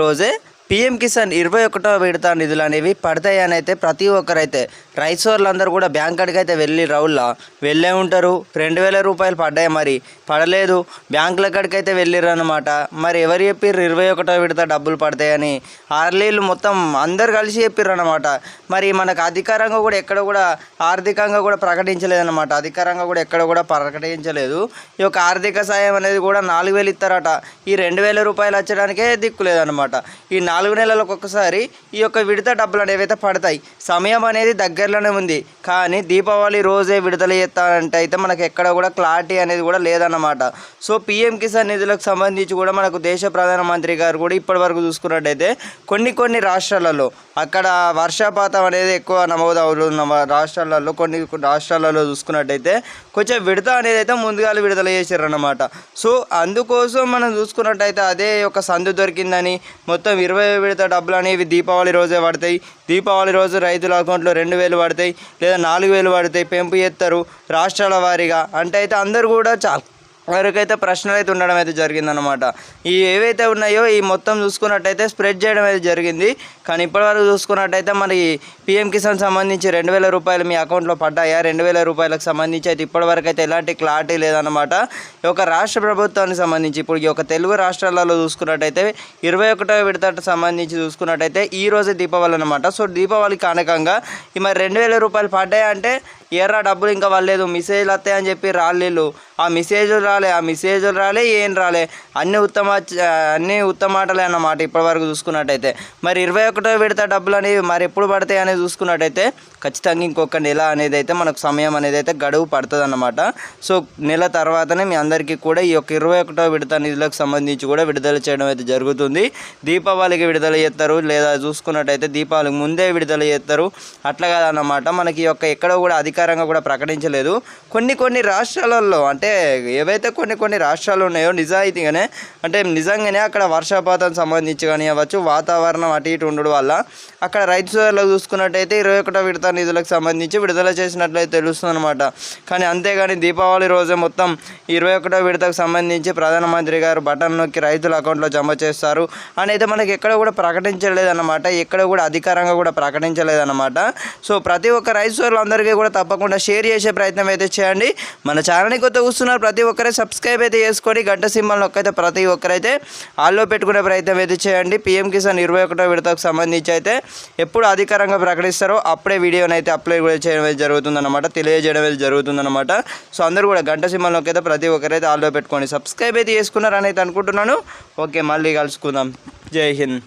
రోజే పీఎం కిసాన్ 21వ విడత నిధులు అనేవి పడతాయని అయితే ప్రతి ఒక్కరైతే రైతులందరూ కూడా బ్యాంక్ కాడికి అయితే వెళ్ళే ఉంటారు. 2000 రూపాయలు పడ్డాయి, మరి పడలేదు. బ్యాంకుల కాడికి అయితే వెళ్ళిర్రు అనమాట. మరి ఎవరు చెప్పిర్రు 21వ విడత డబ్బులు పడతాయని? ఆర్లీలు మొత్తం అందరు కలిసి చెప్పిర్రు అనమాట. మరి మనకు అధికారంగా కూడా ఎక్కడ కూడా ఆర్థికంగా కూడా ప్రకటించలేదన్నమాట. అధికారంగా కూడా ఎక్కడ కూడా ప్రకటించలేదు. ఈ యొక్క ఆర్థిక సాయం అనేది కూడా 4000 ఇస్తారట. ఈ 2000 రూపాయలు వచ్చడానికే దిక్కులేదన్నమాట. ఈ 4 నెలలకు ఒకసారి ఈ యొక్క విడత డబ్బులు అనేవి అయితే పడతాయి. సమయం అనేది దగ్గరలోనే ఉంది, కానీ దీపావళి రోజే విడుదల చేస్తారంటే అయితే మనకు ఎక్కడ కూడా క్లారిటీ అనేది కూడా లేదన్నమాట. సో పీఎం కిసాన్ నిధులకు సంబంధించి కూడా మనకు దేశ ప్రధానమంత్రి గారు కూడా ఇప్పటి వరకు చూసుకున్నట్టయితే కొన్ని రాష్ట్రాలలో అక్కడ వర్షపాతం అనేది ఎక్కువ నమోదు అవుతున్న రాష్ట్రాలలో కొన్ని రాష్ట్రాలలో చూసుకున్నట్టయితే కొంచెం విడత అనేది అయితే ముందుగా విడుదల చేశారన్నమాట. సో అందుకోసం మనం చూసుకున్నట్టయితే అదే ఒక సందు దొరికిందని మొత్తం 20 విడత డబ్బులు అనేవి దీపావళి రోజే పడతాయి. దీపావళి రోజు రైతుల అకౌంట్లో 2000 పడతాయి, లేదా 4000 పడతాయి. పెంపు చేస్తారు రాష్ట్రాల వారీగా అంటే అయితే అందరూ కూడా వరకైతే ప్రశ్నలు అయితే ఉండడం అయితే జరిగిందనమాట. ఈ ఏవైతే ఉన్నాయో ఈ మొత్తం చూసుకున్నట్టయితే స్ప్రెడ్ చేయడం అయితే జరిగింది. కానీ ఇప్పటివరకు చూసుకున్నట్టయితే మరి పీఎం కిసాన్ సంబంధించి 2000 రూపాయలు మీ అకౌంట్లో పడ్డాయా? 2000 రూపాయలకు సంబంధించి అయితే ఇప్పటివరకు అయితే ఎలాంటి క్లారిటీ లేదన్నమాట. ఈ యొక్క రాష్ట్ర ప్రభుత్వానికి సంబంధించి ఇప్పుడు ఈ యొక్క తెలుగు రాష్ట్రాలలో చూసుకున్నట్టయితే 21వ విడతకు సంబంధించి చూసుకున్నట్టయితే ఈ రోజే దీపావళి అనమాట. సో దీపావళి కానకంగా ఈ మరి 2000 రూపాయలు పడ్డాయా అంటే ఎర్ర డబ్బులు ఇంకా వాళ్ళలేదు, మెసేజ్లు వస్తాయని చెప్పి రాలేదు. ఆ మెసేజ్లు రాలే ఏం రాలే, అన్ని ఉత్తమాటలే అన్నమాట ఇప్పటివరకు చూసుకున్నట్టయితే. మరి 21వ విడత డబ్బులు అనేవి మరి ఎప్పుడు పడతాయి అనేది చూసుకున్నట్టయితే ఖచ్చితంగా ఇంకొక నెల అనేది అయితే మనకు సమయం అనేది అయితే గడువు పడుతుంది అన్నమాట. సో నెల తర్వాతనే మీ అందరికీ కూడా ఈ యొక్క 21వ విడత నిధులకు సంబంధించి కూడా విడుదల చేయడం అయితే జరుగుతుంది. దీపావళికి విడుదల చేస్తారు, లేదా చూసుకున్నట్టయితే దీపావళికి ముందే విడుదల చేస్తారు. అట్లా కాదన్నమాట. మనకి ఈ యొక్క ఎక్కడ కూడా అధికారంగా కూడా ప్రకటించలేదు. కొన్ని రాష్ట్రాలలో అంటే ఏవైతే కొన్ని రాష్ట్రాలు ఉన్నాయో నిజంగానే అక్కడ వర్షపాతం సంబంధించి కానీ అవ్వచ్చు, వాతావరణం అటు ఇటు ఉండడం వల్ల అక్కడ రైతు సోదరులకు చూసుకున్నట్టయితే 21వ విడత నిధులకు సంబంధించి విడుదల చేసినట్లయితే తెలుస్తుంది అనమాట. కానీ అంతేగాని దీపావళి రోజే మొత్తం 21వ విడతకు సంబంధించి ప్రధానమంత్రి గారు బటన్ నొక్కి రైతుల అకౌంట్లో జమ చేస్తారు అని అయితే మనకి ఎక్కడ కూడా ప్రకటించలేదన్నమాట. ఎక్కడ కూడా అధికారంగా కూడా ప్రకటించలేదన్నమాట. సో ప్రతి ఒక్క రైతు సోదరులందరికీ కూడా తప్పకుండా షేర్ చేసే ప్రయత్నం అయితే చేయండి. మన ఛానల్ని కొత్త చూస్తున్నారు ప్రతి ఒక్కరే సబ్స్క్రైబ్ అయితే చేసుకొని గంట సింబల్ నొక్కైతే ప్రతి ఒక్కరైతే ఆల్లో పెట్టుకునే ప్రయత్నం అయితే చేయండి. పీఎం కిసాన్ 21వ విడతకు సంబంధించి అయితే ఎప్పుడు అధికారంగా ప్రకటిస్తారో అప్పుడే వీడియోని అయితే అప్లోడ్ కూడా చేయడం జరుగుతుందన్నమాట, తెలియజేయడం జరుగుతుందన్నమాట. సో అందరూ కూడా గంట సింబల్ నొక్కైతే ప్రతి ఒక్కరైతే ఆల్లో పెట్టుకోండి. సబ్స్క్రైబ్ అయితే చేసుకున్నారని అయితే అనుకుంటున్నాను. ఓకే, మళ్ళీ కలుసుకుందాం. జై హింద్.